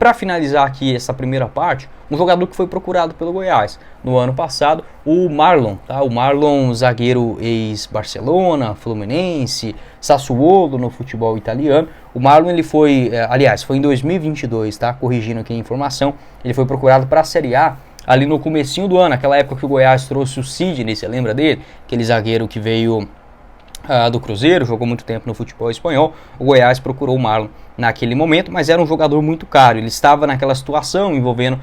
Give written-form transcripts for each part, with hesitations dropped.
para finalizar aqui essa primeira parte, um jogador que foi procurado pelo Goiás no ano passado, o Marlon, tá? O Marlon, zagueiro ex-Barcelona, Fluminense, Sassuolo no futebol italiano. O Marlon, ele foi, foi em 2022, tá? Corrigindo aqui a informação, ele foi procurado para a Série A ali no comecinho do ano, aquela época que o Goiás trouxe o Sidney, você lembra dele? Aquele zagueiro que veio do Cruzeiro, jogou muito tempo no futebol espanhol. O Goiás procurou o Marlon naquele momento, mas era um jogador muito caro. Ele estava naquela situação envolvendo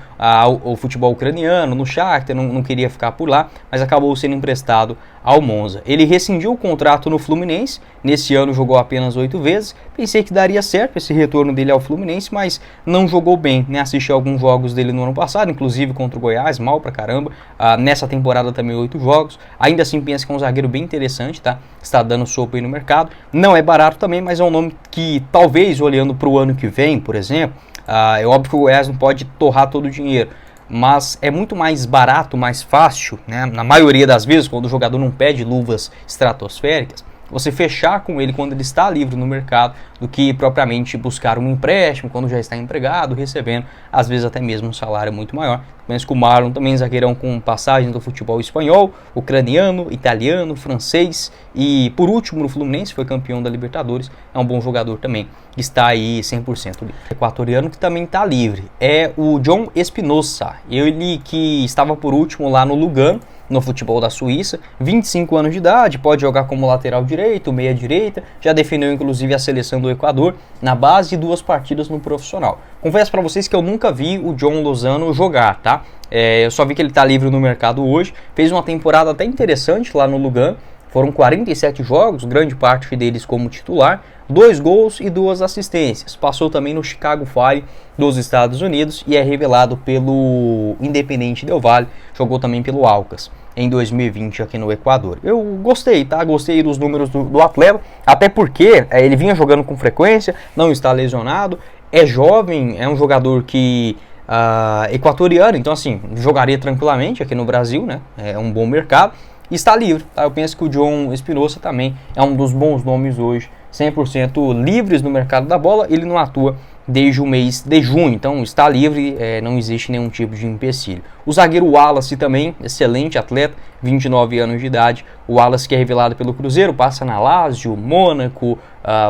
o futebol ucraniano, no Shakhtar, não queria ficar por lá, mas acabou sendo emprestado ao Monza. Ele rescindiu o contrato no Fluminense, nesse ano jogou apenas 8 vezes. Pensei que daria certo esse retorno dele ao Fluminense, mas não jogou bem, né? Assisti alguns jogos dele no ano passado, inclusive contra o Goiás, mal pra caramba. Nessa temporada também 8 jogos. Ainda assim penso que é um zagueiro bem interessante, tá? Está dando sopa aí no mercado. Não é barato também, mas é um nome que talvez, olhando para o ano que vem, por exemplo, é óbvio que o Goiás não pode torrar todo o dinheiro, mas é muito mais barato, mais fácil, né? Na maioria das vezes, quando o jogador não pede luvas estratosféricas, você fechar com ele quando ele está livre no mercado, do que propriamente buscar um empréstimo quando já está empregado, recebendo às vezes até mesmo um salário muito maior. Mas com o Marlon também, zagueirão com passagem do futebol espanhol, ucraniano, italiano, francês e por último no Fluminense, foi campeão da Libertadores, é um bom jogador também, está aí 100% livre. Equatoriano que também está livre é o John Espinosa, ele que estava por último lá no Lugano, no futebol da Suíça, 25 anos de idade, pode jogar como lateral direito, meia direita, já defendeu inclusive a seleção do Equador na base e 2 partidas no profissional. Confesso para vocês que eu nunca vi o John Lozano jogar, tá? Eu só vi que ele está livre no mercado hoje, fez uma temporada até interessante lá no Lugano, foram 47 jogos, grande parte deles como titular, 2 gols e 2 assistências. Passou também no Chicago Fire dos Estados Unidos e é revelado pelo Independiente Del Valle, jogou também pelo Aucas em 2020 aqui no Equador. Eu gostei, tá? Gostei dos números do atleta, até porque ele vinha jogando com frequência, não está lesionado, é jovem, é um jogador que equatoriano, então assim, jogaria tranquilamente aqui no Brasil, né? É um bom mercado. E está livre, tá? Eu penso que o John Espinosa também é um dos bons nomes hoje, 100% livres no mercado da bola. Ele não atua desde o mês de junho, então está livre, não existe nenhum tipo de empecilho. O zagueiro Wallace também, excelente atleta, 29 anos de idade. O Wallace que é revelado pelo Cruzeiro, passa na Lazio, Mônaco,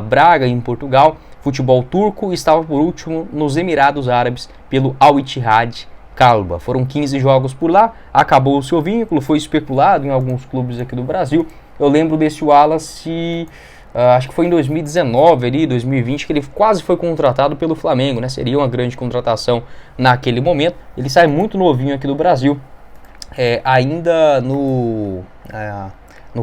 Braga em Portugal, futebol turco, estava por último nos Emirados Árabes pelo Al Ittihad Kalba. Foram 15 jogos por lá, acabou o seu vínculo, foi especulado em alguns clubes aqui do Brasil. Eu lembro desse Wallace, acho que foi em 2019, ali, 2020, que ele quase foi contratado pelo Flamengo, né? Seria uma grande contratação naquele momento. Ele sai muito novinho aqui do Brasil, ainda no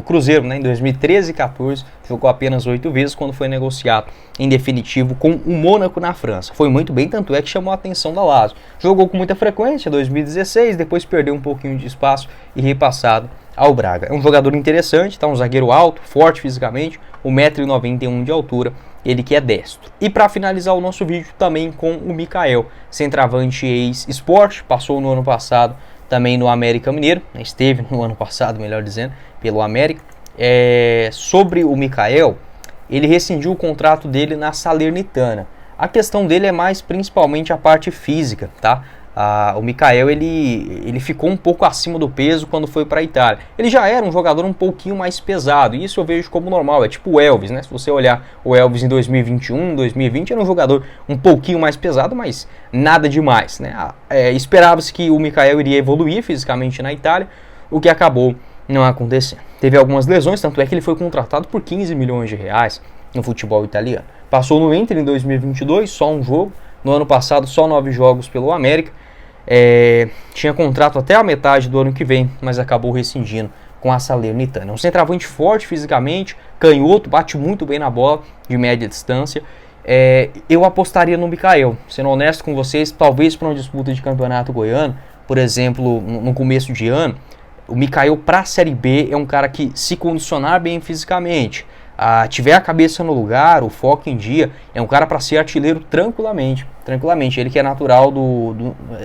Cruzeiro, né? Em 2013 e 14, jogou apenas 8 vezes quando foi negociado em definitivo com o Mônaco na França. Foi muito bem, tanto é que chamou a atenção da Lazio. Jogou com muita frequência, 2016, depois perdeu um pouquinho de espaço e repassado ao Braga. É um jogador interessante, tá? Um zagueiro alto, forte fisicamente, 1,91 m de altura, ele que é destro. E para finalizar o nosso vídeo também com o Mikael, centroavante ex-Sport, passou no ano passado também no América Mineiro, né? Esteve no ano passado, melhor dizendo, pelo América. Sobre o Mikael, ele rescindiu o contrato dele na Salernitana. A questão dele é mais principalmente a parte física, tá? O Mikael ele ficou um pouco acima do peso quando foi para a Itália. Ele já era um jogador um pouquinho mais pesado, e isso eu vejo como normal, é tipo o Elvis, né? Se você olhar o Elvis em 2021, 2020, era um jogador um pouquinho mais pesado, mas nada demais, né? Esperava-se que o Mikael iria evoluir fisicamente na Itália, o que acabou não acontecendo. Teve algumas lesões, tanto é que ele foi contratado por 15 milhões de reais no futebol italiano. Passou no Inter em 2022, só um jogo. No ano passado, só 9 jogos pelo América. Tinha contrato até a metade do ano que vem, mas acabou rescindindo com a Salernitana. É um centroavante forte fisicamente, canhoto, bate muito bem na bola de média distância. Eu apostaria no Mikael, sendo honesto com vocês, talvez para uma disputa de campeonato goiano, por exemplo, no começo de ano. O Mikael para a Série B é um cara que, se condicionar bem fisicamente, tiver a cabeça no lugar, o foco em dia, é um cara para ser artilheiro tranquilamente. Ele que é natural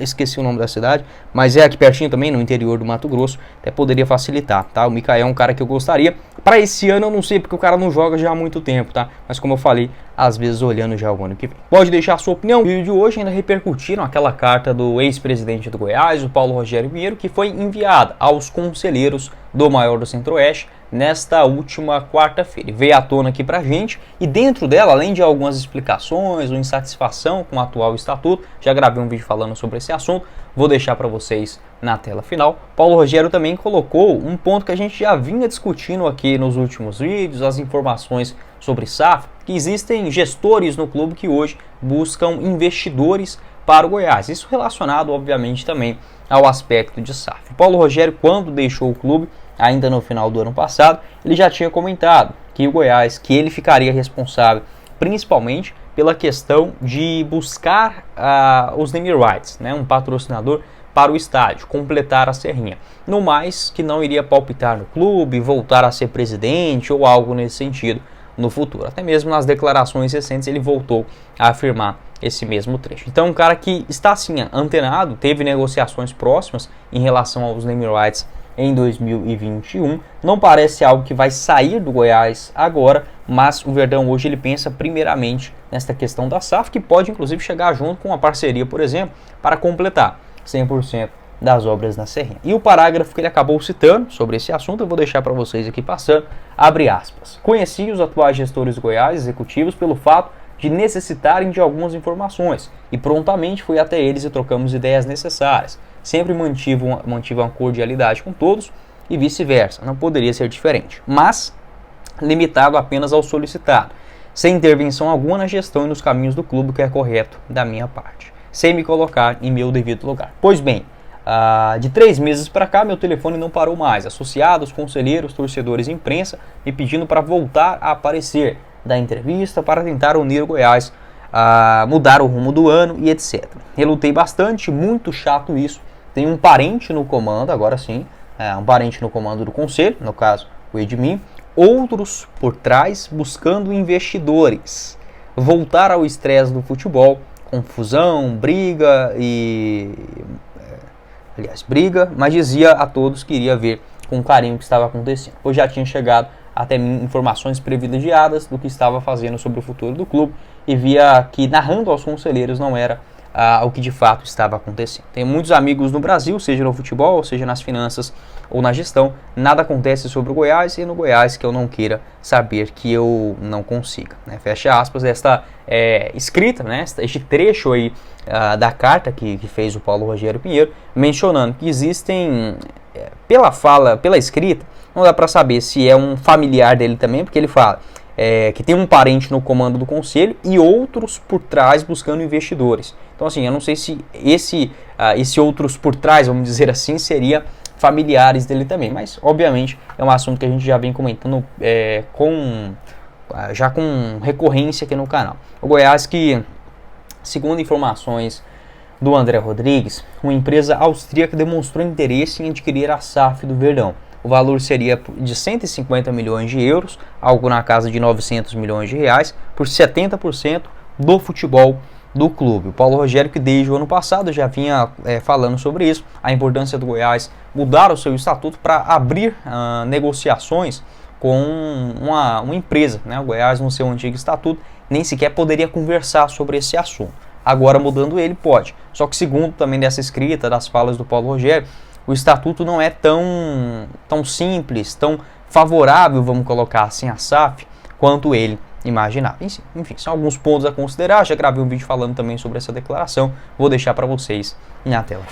esqueci o nome da cidade, mas é aqui pertinho também, no interior do Mato Grosso, até poderia facilitar, tá? O Mikael é um cara que eu gostaria. Para esse ano eu não sei, porque o cara não joga já há muito tempo, tá? Mas como eu falei, às vezes olhando já o ano que vem. Pode deixar a sua opinião. No vídeo de hoje ainda repercutiram aquela carta do ex-presidente do Goiás, o Paulo Rogério Pinheiro, que foi enviada aos conselheiros do maior do Centro-Oeste nesta última quarta-feira. Veio à tona aqui pra gente e dentro dela, além de algumas explicações ou insatisfação com o atual estatuto, já gravei um vídeo falando sobre esse assunto, vou deixar para vocês na tela final. Paulo Rogério também colocou um ponto que a gente já vinha discutindo aqui nos últimos vídeos, as informações sobre SAF, que existem gestores no clube que hoje buscam investidores para o Goiás. Isso relacionado, obviamente, também ao aspecto de SAF. Paulo Rogério, quando deixou o clube, ainda no final do ano passado, ele já tinha comentado que o Goiás, que ele ficaria responsável principalmente pela questão de buscar os name rights, né, um patrocinador para o estádio, completar a serrinha. No mais, que não iria palpitar no clube, voltar a ser presidente ou algo nesse sentido no futuro. Até mesmo nas declarações recentes ele voltou a afirmar esse mesmo trecho. Então um cara que está assim antenado, teve negociações próximas em relação aos name rights em 2021, não parece algo que vai sair do Goiás agora, mas o Verdão hoje ele pensa primeiramente nesta questão da SAF, que pode inclusive chegar junto com uma parceria, por exemplo, para completar 100% das obras na Serrinha. E o parágrafo que ele acabou citando sobre esse assunto, eu vou deixar para vocês aqui passando, abre aspas. Conheci os atuais gestores do Goiás, executivos, pelo fato de necessitarem de algumas informações e prontamente fui até eles e trocamos ideias necessárias. Sempre mantive uma cordialidade com todos e vice-versa, não poderia ser diferente, mas limitado apenas ao solicitado, sem intervenção alguma na gestão e nos caminhos do clube, que é correto da minha parte, sem me colocar em meu devido lugar. Pois bem, de 3 meses para cá, meu telefone não parou mais. Associados, conselheiros, torcedores e imprensa me pedindo para voltar a aparecer, dar entrevista para tentar unir o Goiás, mudar o rumo do ano e etc. Relutei bastante, muito chato isso. Tem um parente no comando, agora sim, um parente no comando do conselho, no caso o Edmin, outros por trás buscando investidores. Voltar ao estresse do futebol, confusão, briga mas dizia a todos que iria ver com carinho o que estava acontecendo, pois já tinha chegado até mim informações privilegiadas do que estava fazendo sobre o futuro do clube e via que narrando aos conselheiros não era o que de fato estava acontecendo. Tenho muitos amigos no Brasil, seja no futebol, seja nas finanças ou na gestão, nada acontece sobre o Goiás e no Goiás que eu não queira saber que eu não consiga, né? Fecha aspas, esta escrita, né? Este trecho aí da carta que fez o Paulo Rogério Pinheiro, mencionando que existem, pela escrita, não dá para saber se é um familiar dele também, porque ele fala que tem um parente no comando do conselho e outros por trás buscando investidores. Então assim, eu não sei se esse outros por trás, vamos dizer assim, seria familiares dele também, mas obviamente é um assunto que a gente já vem comentando com recorrência aqui no canal. O Goiás que, segundo informações do André Rodrigues, uma empresa austríaca demonstrou interesse em adquirir a SAF do Verdão. O valor seria de 150 milhões de euros, algo na casa de 900 milhões de reais, por 70% do futebol do clube. O Paulo Rogério, que desde o ano passado já vinha falando sobre isso, a importância do Goiás mudar o seu estatuto para abrir negociações com uma empresa, né? O Goiás, no seu antigo estatuto, nem sequer poderia conversar sobre esse assunto. Agora, mudando ele, pode. Só que, segundo também dessa escrita, das falas do Paulo Rogério, o estatuto não é tão simples, tão favorável, vamos colocar assim, a SAF, quanto ele imaginava. Enfim, são alguns pontos a considerar. Já gravei um vídeo falando também sobre essa declaração. Vou deixar para vocês na tela.